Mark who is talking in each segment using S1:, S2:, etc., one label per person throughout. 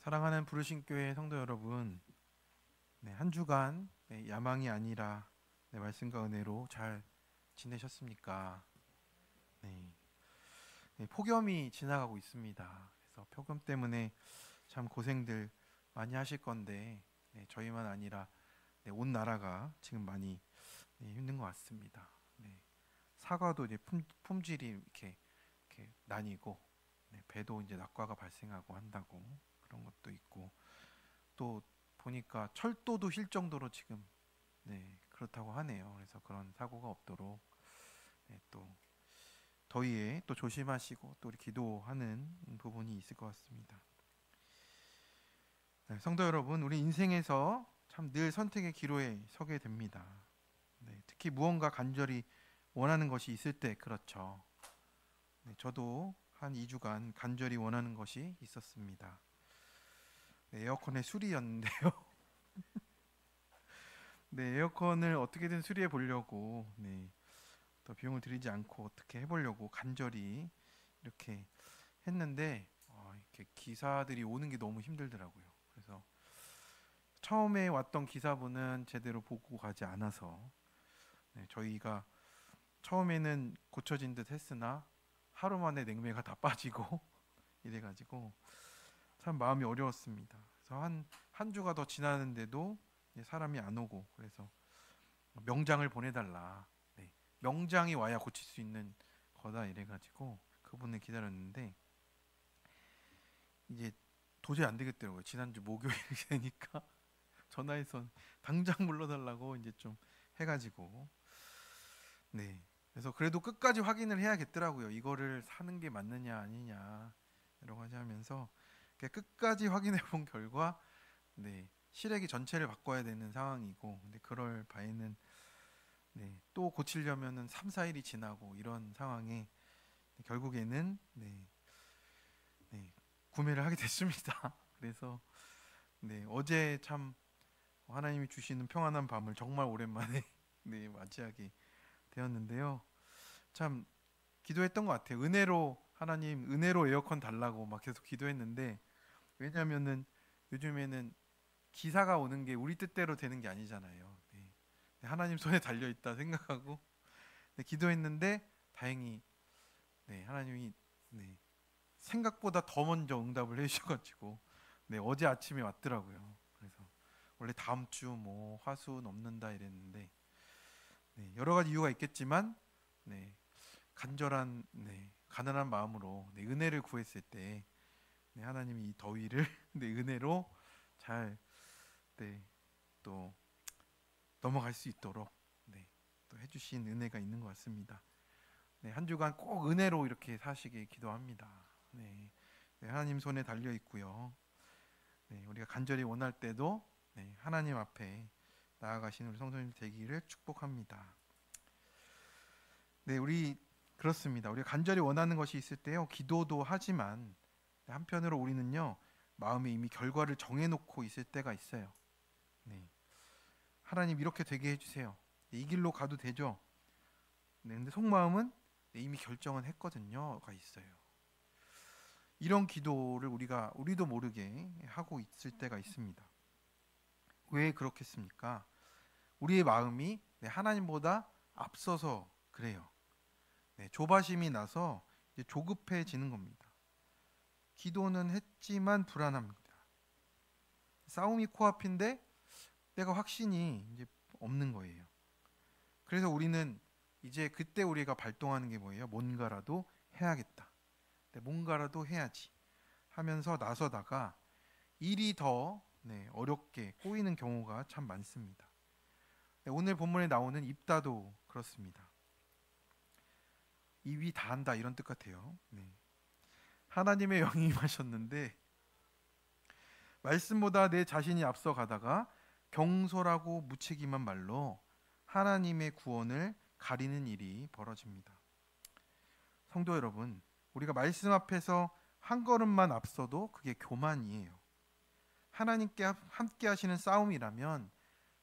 S1: 사랑하는 부르신 교회 성도 여러분, 한 주간 야망이 아니라 말씀과 은혜로 잘 지내셨습니까? 네, 폭염이 지나가고 있습니다. 그래서 폭염 때문에 참 고생들 많이 하실 건데 저희만 아니라 온 나라가 지금 많이 힘든 것 같습니다. 사과도 이제 품질이 이렇게 나뉘고 배도 이제 낙과가 발생하고 한다고 그런 것도 있고 또 보니까 철도도 힐 정도로 지금 그렇다고 하네요. 그래서 그런 사고가 없도록 또 더위에 또 조심하시고 또 우리 기도하는 부분이 있을 것 같습니다. 성도 여러분, 우리 인생에서 참 늘 선택의 기로에 서게 됩니다. 특히 무언가 간절히 원하는 것이 있을 때 그렇죠. 저도 한 2주간 간절히 원하는 것이 있었습니다. 에어컨의 수리였는데요. 에어컨을 어떻게든 수리해 보려고 더 비용을 들이지 않고 어떻게 해보려고 간절히 이렇게 했는데 이렇게 기사들이 오는 게 너무 힘들더라고요. 그래서 처음에 왔던 기사분은 제대로 보고 가지 않아서 저희가 처음에는 고쳐진 듯 했으나 하루 만에 냉매가 다 빠지고 이래가지고 참 마음이 어려웠습니다. 그래서 한 주가 더 지나는데도 사람이 안 오고 그래서 명장을 보내달라. 명장이 와야 고칠 수 있는 거다 이래가지고 그분을 기다렸는데 이제 도저히 안 되겠더라고요. 지난주 목요일이 되니까 전화해서 당장 불러달라고 이제 좀 해가지고 그래서 그래도 끝까지 확인을 해야겠더라고요. 이거를 사는 게 맞느냐 아니냐 여러 가지 하면서 끝까지 확인해 본 결과 실외기 전체를 바꿔야 되는 상황이고 근데 그럴 바에는 또 고치려면은 3, 4일이 지나고 이런 상황에 결국에는 구매를 하게 됐습니다. 그래서 어제 참 하나님이 주시는 평안한 밤을 정말 오랜만에 맞이하게 되었는데요. 참 기도했던 것 같아요. 은혜로 하나님 은혜로 에어컨 달라고 막 계속 기도했는데 왜냐하면은 요즘에는 기사가 오는 게 우리 뜻대로 되는 게 아니잖아요. 하나님 손에 달려 있다 생각하고 기도했는데 다행히 하나님이 생각보다 더 먼저 응답을 해주셔가지고 어제 아침에 왔더라고요. 그래서 원래 다음 주 뭐 화수 넘는다 이랬는데 여러 가지 이유가 있겠지만 간절한 가난한 마음으로 은혜를 구했을 때 하나님이 이 더위를 은혜로 잘 또 넘어갈 수 있도록 또 해주신 은혜가 있는 것 같습니다. 한 주간 꼭 은혜로 이렇게 사시길 기도합니다. 하나님 손에 달려 있고요. 우리가 간절히 원할 때도 하나님 앞에 나아가시는 우리 성도님 되기를 축복합니다. 우리 그렇습니다. 우리가 간절히 원하는 것이 있을 때요, 기도도 하지만 한편으로 우리는요, 마음에 이미 결과를 정해놓고 있을 때가 있어요. 하나님 이렇게 되게 해주세요. 이 길로 가도 되죠. 근데 속마음은 이미 결정은 했거든요가 있어요. 이런 기도를 우리도 모르게 하고 있을 때가 있습니다. 왜 그렇겠습니까? 우리의 마음이 하나님보다 앞서서 그래요. 조바심이 나서 이제 조급해지는 겁니다. 기도는 했지만 불안합니다. 싸움이 코앞인데 내가 확신이 이제 없는 거예요. 그래서 우리는 이제 그때 우리가 발동하는 게 뭐예요? 뭔가라도 해야겠다. 뭔가라도 해야지 하면서 나서다가 일이 더 어렵게 꼬이는 경우가 참 많습니다. 오늘 본문에 나오는 입다도 그렇습니다. 입이 다 한다 이런 뜻 같아요. 하나님의 영이 임하셨는데 말씀보다 내 자신이 앞서가다가 경솔하고 무책임한 말로 하나님의 구원을 가리는 일이 벌어집니다. 성도 여러분, 우리가 말씀 앞에서 한 걸음만 앞서도 그게 교만이에요. 하나님께 함께 하시는 싸움이라면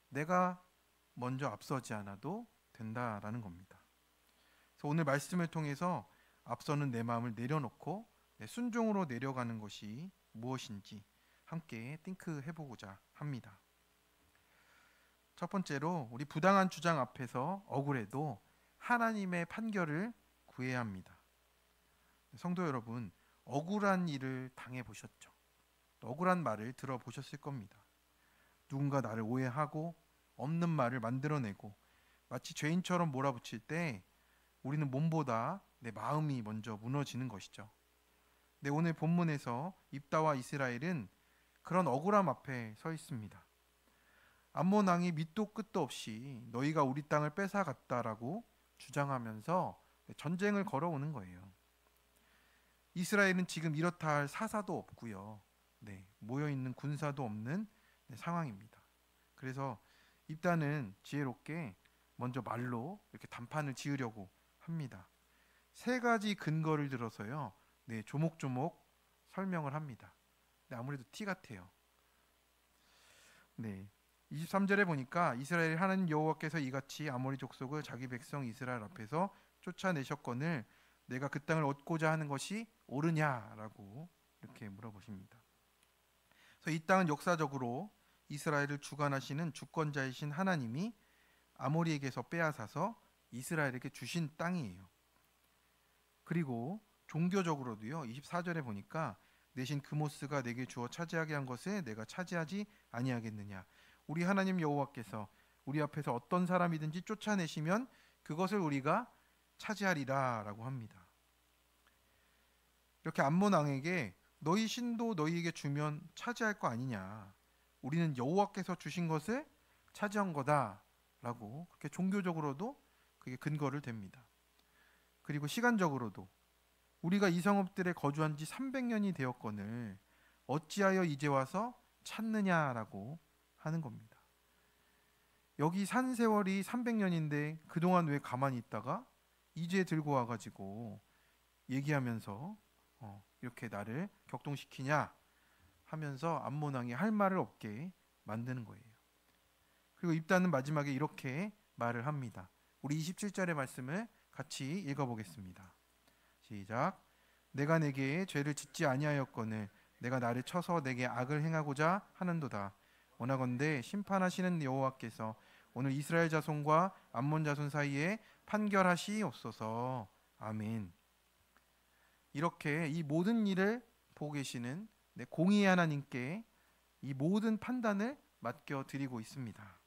S1: 내가 먼저 앞서지 않아도 된다라는 겁니다. 그래서 오늘 말씀을 통해서 앞서는 내 마음을 내려놓고 순종으로 내려가는 것이 무엇인지 함께 띵크 해보고자 합니다. 첫 번째로 우리 부당한 주장 앞에서 억울해도 하나님의 판결을 구해야 합니다. 성도 여러분, 억울한 일을 당해보셨죠? 억울한 말을 들어보셨을 겁니다. 누군가 나를 오해하고 없는 말을 만들어내고 마치 죄인처럼 몰아붙일 때 우리는 몸보다 내 마음이 먼저 무너지는 것이죠. 네, 오늘 본문에서 입다와 이스라엘은 그런 억울함 앞에 서 있습니다. 암몬 왕이 밑도 끝도 없이 너희가 우리 땅을 뺏어갔다라고 주장하면서 전쟁을 걸어오는 거예요. 이스라엘은 지금 이렇다 할 사사도 없고요. 네, 모여있는 군사도 없는 상황입니다. 그래서 입다는 지혜롭게 먼저 말로 이렇게 단판을 지으려고 합니다. 세 가지 근거를 들어서요. 네, 조목조목 설명을 합니다. 네, 아무래도 티 같아요. 네, 23절에 보니까 이스라엘 하나님 여호와께서 이같이 아모리 족속을 자기 백성 이스라엘 앞에서 쫓아내셨거늘 내가 그 땅을 얻고자 하는 것이 옳으냐라고 이렇게 물어보십니다. 그래서 이 땅은 역사적으로 이스라엘을 주관하시는 주권자이신 하나님이 아모리에게서 빼앗아서 이스라엘에게 주신 땅이에요. 그리고 종교적으로도요. 24절에 보니까 내신 그모스가 내게 주어 차지하게 한 것을 내가 차지하지 아니하겠느냐. 우리 하나님 여호와께서 우리 앞에서 어떤 사람이든지 쫓아내시면 그것을 우리가 차지하리라라고 합니다. 이렇게 암몬 왕에게 너희 신도 너희에게 주면 차지할 거 아니냐. 우리는 여호와께서 주신 것을 차지한 거다라고 그렇게 종교적으로도 그게 근거를 댑니다. 그리고 시간적으로도 우리가 이 성읍들에 거주한 지 300년이 되었거늘 어찌하여 이제 와서 찾느냐라고 하는 겁니다. 여기 산 세월이 300년인데 그동안 왜 가만히 있다가 이제 들고 와가지고 얘기하면서 이렇게 나를 격동시키냐 하면서 암몬 왕이 할 말을 없게 만드는 거예요. 그리고 입다는 마지막에 이렇게 말을 합니다. 우리 27절의 말씀을 같이 읽어보겠습니다. 시작. 내가 내게 죄를 짓지 아니하였거늘 내가 나를 쳐서 내게 악을 행하고자 하는도다. 원하건대 심판하시는 여호와께서 오늘 이스라엘 자손과 암몬 자손 사이에 판결하시옵소서. 아멘. 이렇게 이 모든 일을 보고 계시는 공의의 하나님께 이 모든 판단을 맡겨드리고 있습니다.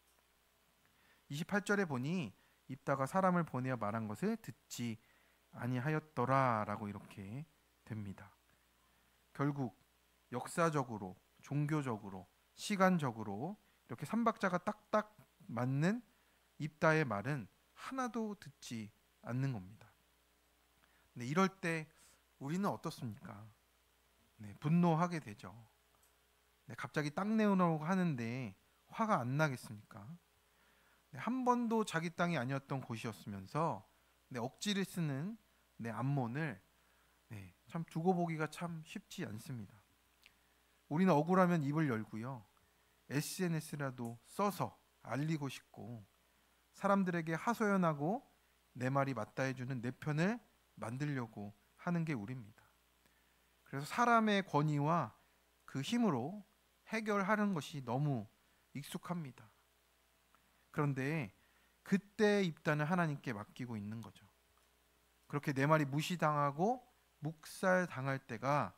S1: 28절에 보니 입다가 사람을 보내어 말한 것을 듣지 아니하였더라라고 이렇게 됩니다. 결국 역사적으로, 종교적으로, 시간적으로 이렇게 삼박자가 딱딱 맞는 입다의 말은 하나도 듣지 않는 겁니다. 네, 이럴 때 우리는 어떻습니까? 네, 분노하게 되죠. 네, 갑자기 땅 내놓으라고 하는데 화가 안 나겠습니까? 네, 한 번도 자기 땅이 아니었던 곳이었으면서 네, 억지를 쓰는 암몬을 참 두고 보기가 참 쉽지 않습니다. 우리는 억울하면 입을 열고요. SNS라도 써서 알리고 싶고 사람들에게 하소연하고 내 말이 맞다 해주는 내 편을 만들려고 하는 게 우리입니다. 그래서 사람의 권위와 그 힘으로 해결하는 것이 너무 익숙합니다. 그런데 그때 입단을 하나님께 맡기고 있는 거죠. 그렇게 내 말이 무시당하고 묵살당할 때가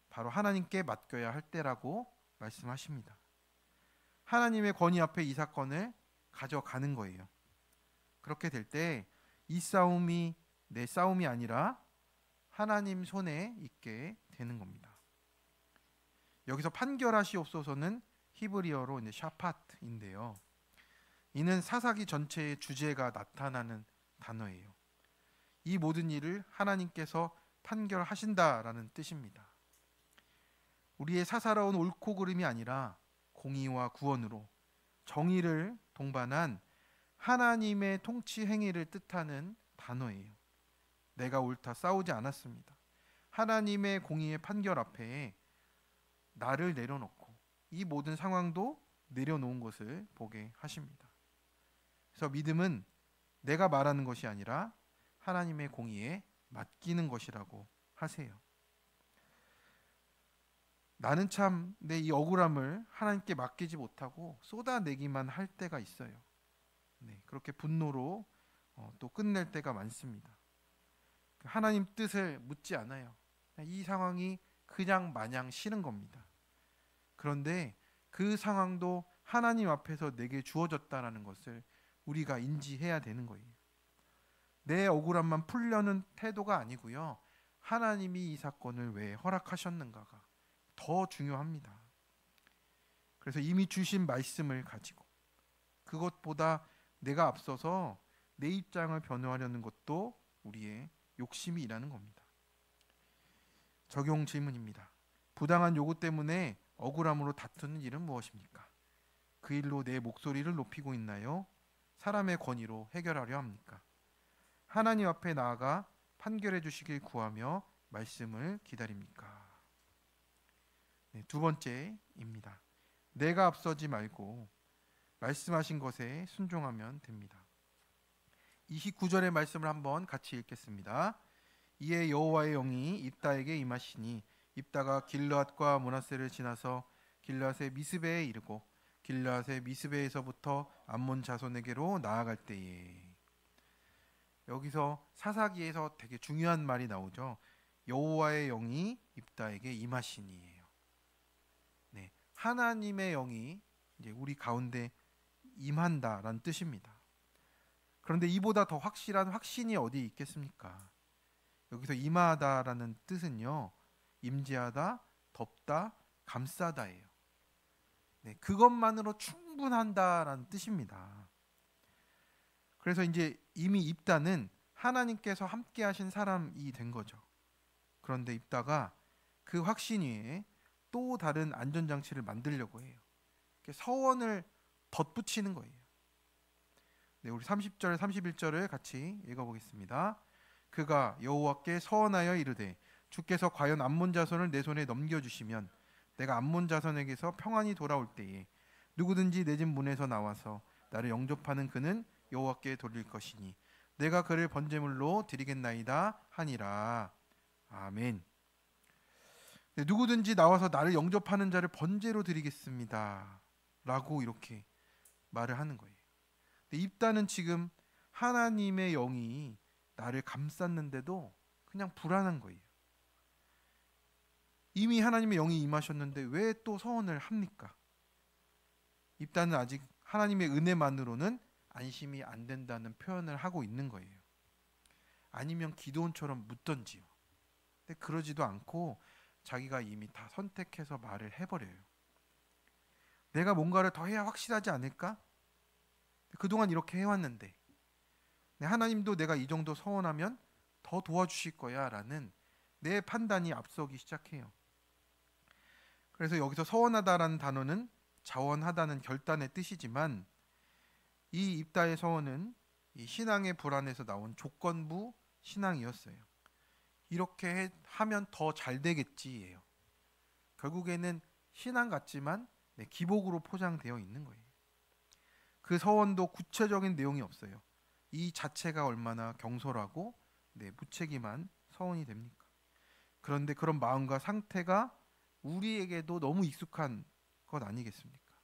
S1: 바로 하나님께 맡겨야 할 때라고 말씀하십니다. 하나님의 권위 앞에 이 사건을 가져가는 거예요. 그렇게 될 때 이 싸움이 내 싸움이 아니라 하나님 손에 있게 되는 겁니다. 여기서 판결하시옵소서는 히브리어로 샤파트인데요. 이는 사사기 전체의 주제가 나타나는 단어예요. 이 모든 일을 하나님께서 판결하신다라는 뜻입니다. 우리의 사사로운 옳고 그름이 아니라 공의와 구원으로 정의를 동반한 하나님의 통치 행위를 뜻하는 단어예요. 내가 옳다 싸우지 않았습니다. 하나님의 공의의 판결 앞에 나를 내려놓고 이 모든 상황도 내려놓은 것을 보게 하십니다. 그래서 믿음은 내가 말하는 것이 아니라 하나님의 공의에 맡기는 것이라고 하세요. 나는 참 내 이 억울함을 하나님께 맡기지 못하고 쏟아내기만 할 때가 있어요. 네, 그렇게 분노로 또 끝낼 때가 많습니다. 하나님 뜻을 묻지 않아요. 이 상황이 그냥 마냥 싫은 겁니다. 그런데 그 상황도 하나님 앞에서 내게 주어졌다라는 것을 우리가 인지해야 되는 거예요. 내 억울함만 풀려는 태도가 아니고요. 하나님이 이 사건을 왜 허락하셨는가가 더 중요합니다. 그래서 이미 주신 말씀을 가지고 그것보다 내가 앞서서 내 입장을 변호하려는 것도 우리의 욕심이라는 겁니다. 적용 질문입니다. 부당한 요구 때문에 억울함으로 다투는 일은 무엇입니까? 그 일로 내 목소리를 높이고 있나요? 사람의 권위로 해결하려 합니까? 하나님 앞에 나아가 판결해 주시길 구하며 말씀을 기다립니까? 네, 두 번째입니다. 내가 앞서지 말고 말씀하신 것에 순종하면 됩니다. 29절의 말씀을 한번 같이 읽겠습니다. 이에 여호와의 영이 입다에게 임하시니 입다가 길르앗과 므낫세를 지나서 길르앗의 미스베에 이르고 길르앗의 미스베에서부터 암몬 자손에게로 나아갈 때에, 여기서 사사기에서 되게 중요한 말이 나오죠. 여호와의 영이 입다에게 임하시니예요. 네, 하나님의 영이 이제 우리 가운데 임한다라는 뜻입니다. 그런데 이보다 더 확실한 확신이 어디 있겠습니까? 여기서 임하다라는 뜻은요, 임재하다, 덮다, 감싸다예요. 네, 그것만으로 충분한다라는 뜻입니다. 그래서 이제 이미 입다는 하나님께서 함께 하신 사람이 된 거죠. 그런데 입다가 그 확신 위에 또 다른 안전장치를 만들려고 해요. 서원을 덧붙이는 거예요. 네, 우리 30절, 31절을 같이 읽어보겠습니다. 그가 여호와께 서원하여 이르되 주께서 과연 암몬 자손을 내 손에 넘겨주시면 내가 암몬 자손에게서 평안히 돌아올 때에 누구든지 내 집 문에서 나와서 나를 영접하는 그는 여호와께 돌릴 것이니 내가 그를 번제물로 드리겠나이다 하니라. 아멘. 네, 누구든지 나와서 나를 영접하는 자를 번제로 드리겠습니다 라고 이렇게 말을 하는 거예요. 입다는 지금 하나님의 영이 나를 감쌌는데도 그냥 불안한 거예요. 이미 하나님의 영이 임하셨는데 왜 또 서원을 합니까? 입다는 아직 하나님의 은혜만으로는 안심이 안 된다는 표현을 하고 있는 거예요. 아니면 기드온처럼 묻던지요. 근데 그러지도 않고 자기가 이미 다 선택해서 말을 해버려요. 내가 뭔가를 더 해야 확실하지 않을까? 그동안 이렇게 해왔는데 하나님도 내가 이 정도 서원하면 더 도와주실 거야 라는 내 판단이 앞서기 시작해요. 그래서 여기서 서원하다라는 단어는 자원하다는 결단의 뜻이지만 이 입다의 서원은 이 신앙의 불안에서 나온 조건부 신앙이었어요. 이렇게 하면 더 잘 되겠지예요. 결국에는 신앙 같지만 기복으로 포장되어 있는 거예요. 그 서원도 구체적인 내용이 없어요. 이 자체가 얼마나 경솔하고 무책임한 서원이 됩니까? 그런데 그런 마음과 상태가 우리에게도 너무 익숙한 것 아니겠습니까?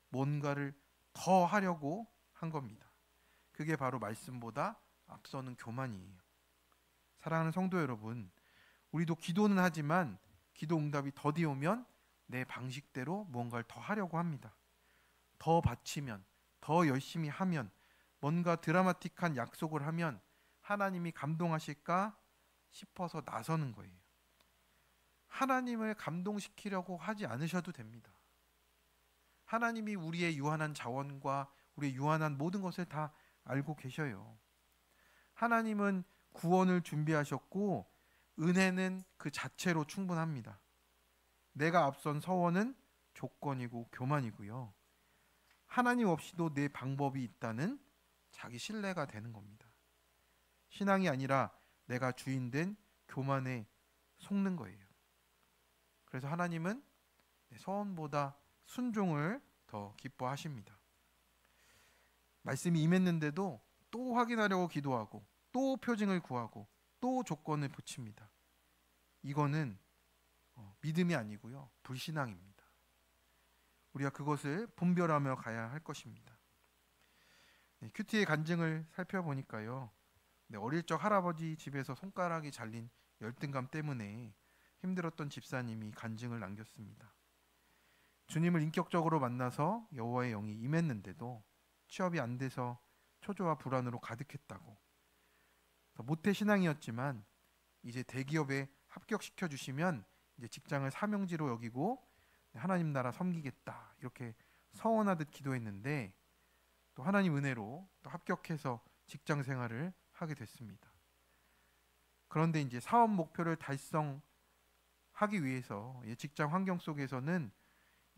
S1: 뭔가를 더 하려고 한 겁니다. 그게 바로 말씀보다 앞서는 교만이에요. 사랑하는 성도 여러분, 우리도 기도는 하지만 기도 응답이 더디 오면 내 방식대로 무언가를 더 하려고 합니다. 더 바치면, 더 열심히 하면, 뭔가 드라마틱한 약속을 하면 하나님이 감동하실까 싶어서 나서는 거예요. 하나님을 감동시키려고 하지 않으셔도 됩니다. 하나님이 우리의 유한한 자원과 우리의 유한한 모든 것을 다 알고 계셔요. 하나님은 구원을 준비하셨고 은혜는 그 자체로 충분합니다. 내가 앞선 서원은 조건이고 교만이고요. 하나님 없이도 내 방법이 있다는 자기 신뢰가 되는 겁니다. 신앙이 아니라 내가 주인된 교만에 속는 거예요. 그래서 하나님은 서원보다 순종을 더 기뻐하십니다. 말씀이 임했는데도 또 확인하려고 기도하고 또 표징을 구하고 또 조건을 붙입니다. 이거는 믿음이 아니고요, 불신앙입니다. 우리가 그것을 분별하며 가야 할 것입니다. 큐티의 간증을 살펴보니까요, 어릴 적 할아버지 집에서 손가락이 잘린 열등감 때문에 힘들었던 집사님이 간증을 남겼습니다. 주님을 인격적으로 만나서 여호와의 영이 임했는데도 취업이 안 돼서 초조와 불안으로 가득했다고. 모태 신앙이었지만 이제 대기업에 합격시켜 주시면 이제 직장을 사명지로 여기고 하나님 나라 섬기겠다, 이렇게 서원하듯 기도했는데 또 하나님 은혜로 또 합격해서 직장 생활을 하게 됐습니다. 그런데 이제 사업 목표를 달성하기 위해서 직장 환경 속에서는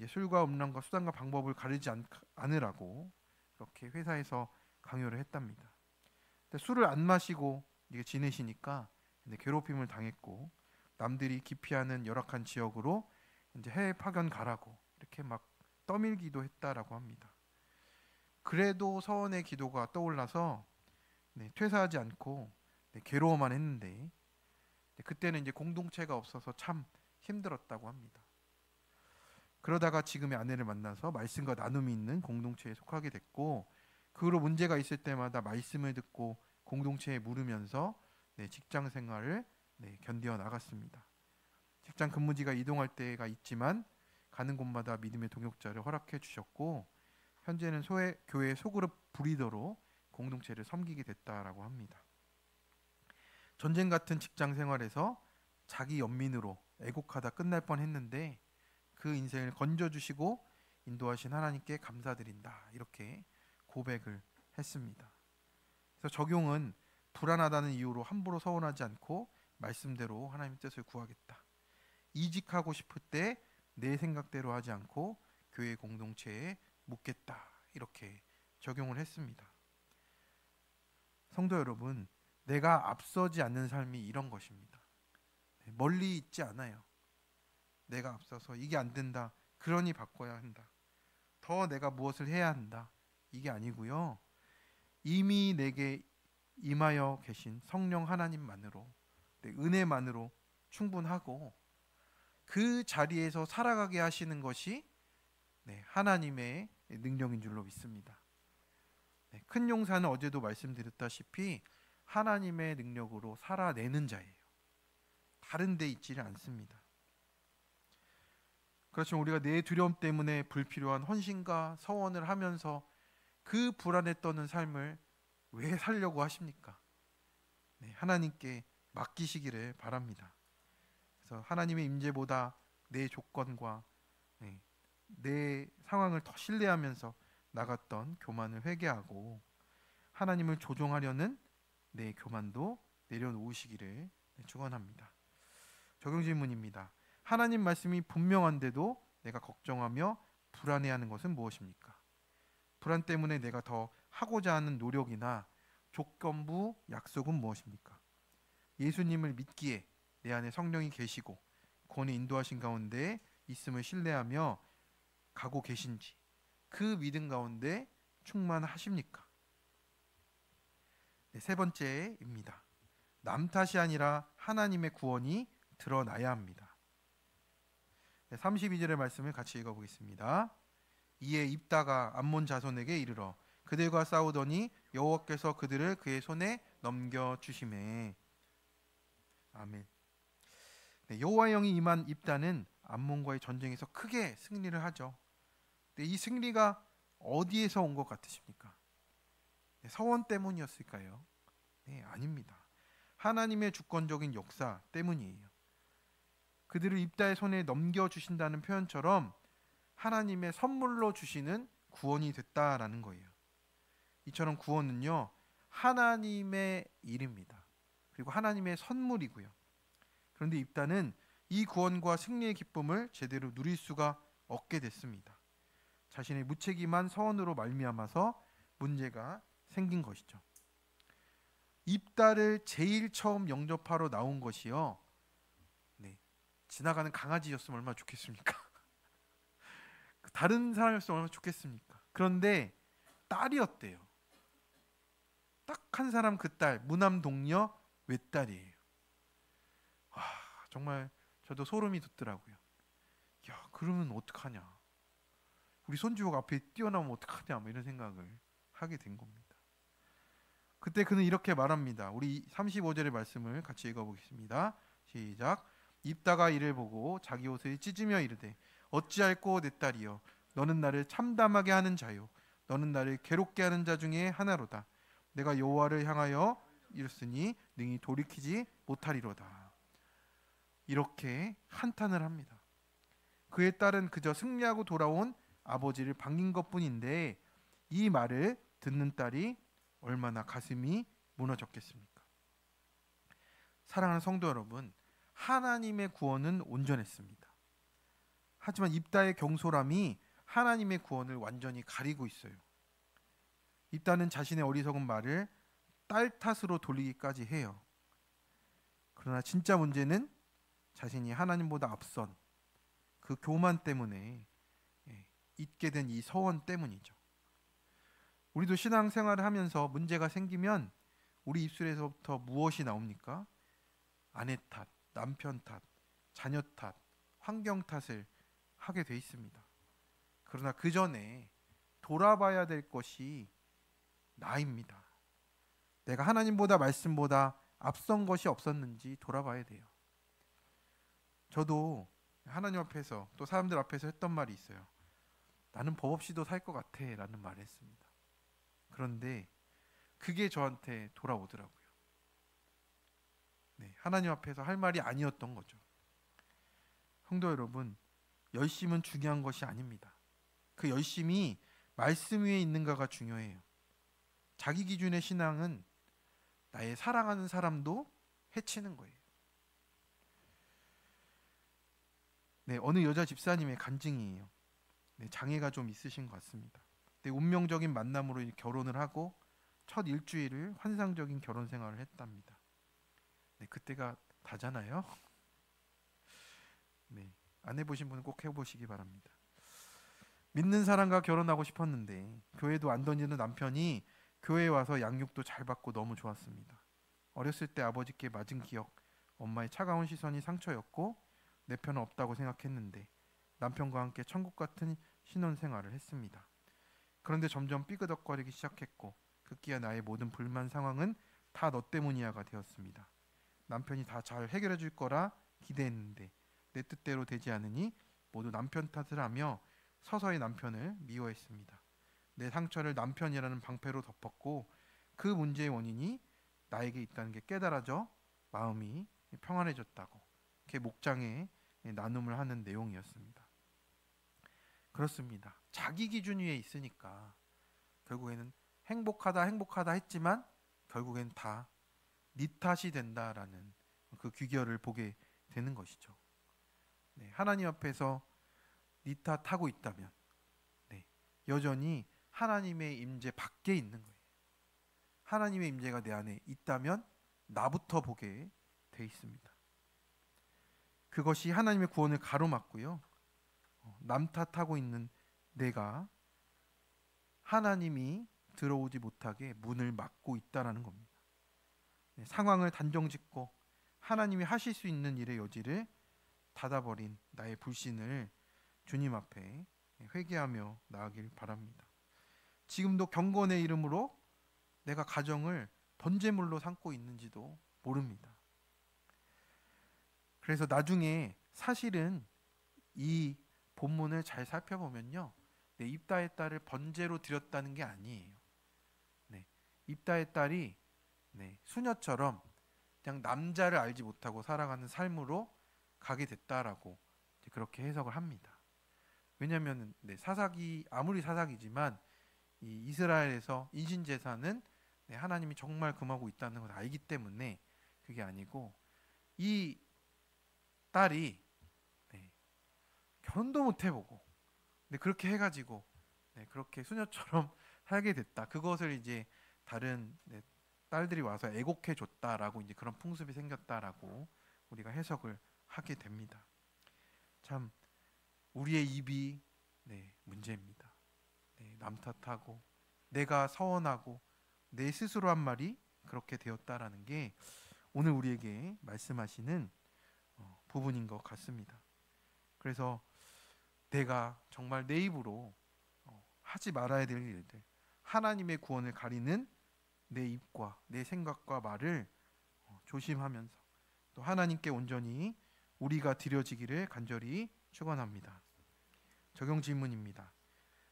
S1: 술과 음란과 수단과 방법을 가리지 않으라고 그렇게 회사에서 강요를 했답니다. 근데 술을 안 마시고 이게 지내시니까 괴롭힘을 당했고, 남들이 기피하는 열악한 지역으로 이제 해외 파견 가라고 이렇게 막 떠밀기도 했다라고 합니다. 그래도 서원의 기도가 떠올라서 퇴사하지 않고 괴로워만 했는데, 그때는 이제 공동체가 없어서 참 힘들었다고 합니다. 그러다가 지금의 아내를 만나서 말씀과 나눔이 있는 공동체에 속하게 됐고, 그 후로 문제가 있을 때마다 말씀을 듣고 공동체에 물으면서 직장 생활을 견디어 나갔습니다. 직장 근무지가 이동할 때가 있지만 가는 곳마다 믿음의 동역자를 허락해 주셨고, 현재는 교회 소그룹 브리더로 공동체를 섬기게 됐다라고 합니다. 전쟁 같은 직장 생활에서 자기 연민으로 애곡하다 끝날 뻔했는데 그 인생을 건져주시고 인도하신 하나님께 감사드린다, 이렇게 고백을 했습니다. 그래서 적용은 불안하다는 이유로 함부로 서운하지 않고 말씀대로 하나님의 뜻을 구하겠다. 이직하고 싶을 때 내 생각대로 하지 않고 교회 공동체에 묻겠다, 이렇게 적용을 했습니다. 성도 여러분, 내가 앞서지 않는 삶이 이런 것입니다. 멀리 있지 않아요. 내가 앞서서 이게 안 된다, 그러니 바꿔야 한다, 더 내가 무엇을 해야 한다, 이게 아니고요, 이미 내게 임하여 계신 성령 하나님만으로, 은혜만으로 충분하고 그 자리에서 살아가게 하시는 것이 하나님의 능력인 줄로 믿습니다. 큰 용사는 어제도 말씀드렸다시피 하나님의 능력으로 살아내는 자예요. 다른 데 있지를 않습니다. 그렇지만 우리가 내 두려움 때문에 불필요한 헌신과 서원을 하면서 그 불안에 떠는 삶을 왜 살려고 하십니까? 하나님께 맡기시기를 바랍니다. 그래서 하나님의 임재보다 내 조건과 내 상황을 더 신뢰하면서 나갔던 교만을 회개하고 하나님을 조종하려는 내 교만도 내려놓으시기를 축원합니다. 적용 질문입니다. 하나님 말씀이 분명한데도 내가 걱정하며 불안해하는 것은 무엇입니까? 불안 때문에 내가 더 하고자 하는 노력이나 조건부 약속은 무엇입니까? 예수님을 믿기에 내 안에 성령이 계시고 구원의 인도하신 가운데 있음을 신뢰하며 가고 계신지, 그 믿음 가운데 충만하십니까? 세 번째입니다. 남 탓이 아니라 하나님의 구원이 드러나야 합니다. 32절의 말씀을 같이 읽어보겠습니다. 이에 입다가 암몬 자손에게 이르러 그들과 싸우더니 여호와께서 그들을 그의 손에 넘겨주시매. 아멘. 여호와의 영이 임한 입다는 암몬과의 전쟁에서 크게 승리를 하죠. 근데 이 승리가 어디에서 온 것 같으십니까? 서원 때문이었을까요? 아닙니다. 하나님의 주권적인 역사 때문이에요. 그들을 입다의 손에 넘겨주신다는 표현처럼 하나님의 선물로 주시는 구원이 됐다라는 거예요. 이처럼 구원은요, 하나님의 일입니다. 그리고 하나님의 선물이고요. 그런데 입다는 이 구원과 승리의 기쁨을 제대로 누릴 수가 없게 됐습니다. 자신의 무책임한 서원으로 말미암아서 문제가 생긴 것이죠. 입다를 제일 처음 영접하러 나온 것이요, 지나가는 강아지였으면 얼마나 좋겠습니까? 다른 사람이었으면 얼마나 좋겠습니까? 그런데 딸이었대요. 딱 한 사람, 그 딸, 무남 동녀 외딸이에요. 와, 정말 저도 소름이 돋더라고요. 야, 그러면 어떡하냐? 우리 손주호가 앞에 뛰어나오면 어떡하냐? 뭐 이런 생각을 하게 된 겁니다. 그때 그는 이렇게 말합니다. 우리 35절의 말씀을 같이 읽어보겠습니다. 시작. 입다가 이를 보고 자기 옷을 찢으며 이르되 어찌할꼬 내 딸이여 너는 나를 참담하게 하는 자요 너는 나를 괴롭게 하는 자 중에 하나로다. 내가 여호와를 향하여 이르으니 능히 돌이키지 못하리로다. 이렇게 한탄을 합니다. 그의 딸은 그저 승리하고 돌아온 아버지를 반긴 것뿐인데 이 말을 듣는 딸이 얼마나 가슴이 무너졌겠습니까? 사랑하는 성도 여러분, 하나님의 구원은 온전했습니다. 하지만 입다의 경솔함이 하나님의 구원을 완전히 가리고 있어요. 입다는 자신의 어리석은 말을 딸 탓으로 돌리기까지 해요. 그러나 진짜 문제는 자신이 하나님보다 앞선 그 교만 때문에 잊게 된 이 서원 때문이죠. 우리도 신앙생활을 하면서 문제가 생기면 우리 입술에서부터 무엇이 나옵니까? 아내 탓, 남편 탓, 자녀 탓, 환경 탓을 하게 돼 있습니다. 그러나 그 전에 돌아봐야 될 것이 나입니다. 내가 하나님보다 말씀보다 앞선 것이 없었는지 돌아봐야 돼요. 저도 하나님 앞에서 또 사람들 앞에서 했던 말이 있어요. 나는 법 없이도 살 것 같아 라는 말을 했습니다. 그런데 그게 저한테 돌아오더라고요. 네, 하나님 앞에서 할 말이 아니었던 거죠. 성도 여러분, 열심은 중요한 것이 아닙니다. 그 열심이 말씀 위에 있는가가 중요해요. 자기 기준의 신앙은 나의 사랑하는 사람도 해치는 거예요. 네, 어느 여자 집사님의 간증이에요. 네, 장애가 좀 있으신 것 같습니다. 네, 운명적인 만남으로 결혼을 하고 첫 일주일을 환상적인 결혼 생활을 했답니다. 네, 그때가 다잖아요. 네, 안 해보신 분은 꼭 해보시기 바랍니다. 믿는 사람과 결혼하고 싶었는데 교회도 안 던지는 남편이 교회에 와서 양육도 잘 받고 너무 좋았습니다. 어렸을 때 아버지께 맞은 기억, 엄마의 차가운 시선이 상처였고 내 편은 없다고 생각했는데 남편과 함께 천국 같은 신혼생활을 했습니다. 그런데 점점 삐그덕거리기 시작했고 급기야 나의 모든 불만 상황은 다 너 때문이야가 되었습니다. 남편이 다 잘 해결해 줄 거라 기대했는데 내 뜻대로 되지 않으니 모두 남편 탓을 하며 서서히 남편을 미워했습니다. 내 상처를 남편이라는 방패로 덮었고 그 문제의 원인이 나에게 있다는 게 깨달아져 마음이 평안해졌다고 이렇게 목장에 나눔을 하는 내용이었습니다. 그렇습니다. 자기 기준 위에 있으니까 결국에는 행복하다 했지만 결국엔 다 네 탓이 된다라는 그 귀결을 보게 되는 것이죠. 네, 하나님 앞에서 네 탓하고 있다면 네, 여전히 하나님의 임재 밖에 있는 거예요. 하나님의 임재가 내 안에 있다면 나부터 보게 돼 있습니다. 그것이 하나님의 구원을 가로막고요. 남 탓하고 있는 내가 하나님이 들어오지 못하게 문을 막고 있다라는 겁니다. 네, 상황을 단정짓고 하나님이 하실 수 있는 일의 여지를 닫아버린 나의 불신을 주님 앞에 회개하며 나아가길 바랍니다. 지금도 경건의 이름으로 내가 가정을 번제물로 삼고 있는지도 모릅니다. 그래서 나중에 사실은 이 본문을 잘 살펴보면요, 네, 입다의 딸을 번제로 드렸다는 게 아니에요. 네, 입다의 딸이 수녀처럼 그냥 남자를 알지 못하고 살아가는 삶으로 가게 됐다라고 그렇게 해석을 합니다. 왜냐하면 사사기 아무리 사사기지만 이 이스라엘에서 인신제사는 하나님이 정말 금하고 있다는 걸 알기 때문에 그게 아니고 이 딸이 결혼도 못 해보고 그렇게 해가지고 그렇게 수녀처럼 살게 됐다. 그것을 이제 다른 딸들이 와서 애곡해 줬다라고 이제 그런 풍습이 생겼다라고 우리가 해석을 하게 됩니다. 참 우리의 입이 문제입니다. 남 탓하고 내가 서원하고 내 스스로 한 말이 그렇게 되었다라는 게 오늘 우리에게 말씀하시는 부분인 것 같습니다. 그래서 내가 정말 내 입으로 하지 말아야 될 일들, 하나님의 구원을 가리는 내 입과 내 생각과 말을 조심하면서 또 하나님께 온전히 우리가 드려지기를 간절히 축원합니다. 적용 질문입니다.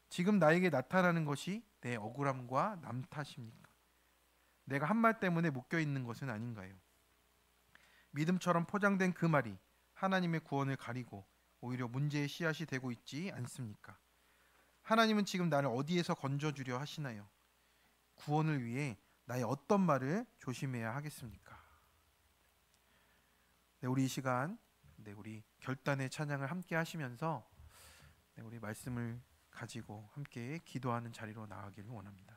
S1: 지금 나에게 나타나는 것이 내 억울함과 남 탓입니까? 내가 한 말 때문에 묶여 있는 것은 아닌가요? 믿음처럼 포장된 그 말이 하나님의 구원을 가리고 오히려 문제의 씨앗이 되고 있지 않습니까? 하나님은 지금 나를 어디에서 건져주려 하시나요? 구원을 위해 나의 어떤 말을 조심해야 하겠습니까? 네, 우리 이 시간 우리 결단의 찬양을 함께 하시면서 우리 말씀을 가지고 함께 기도하는 자리로 나아가기를 원합니다.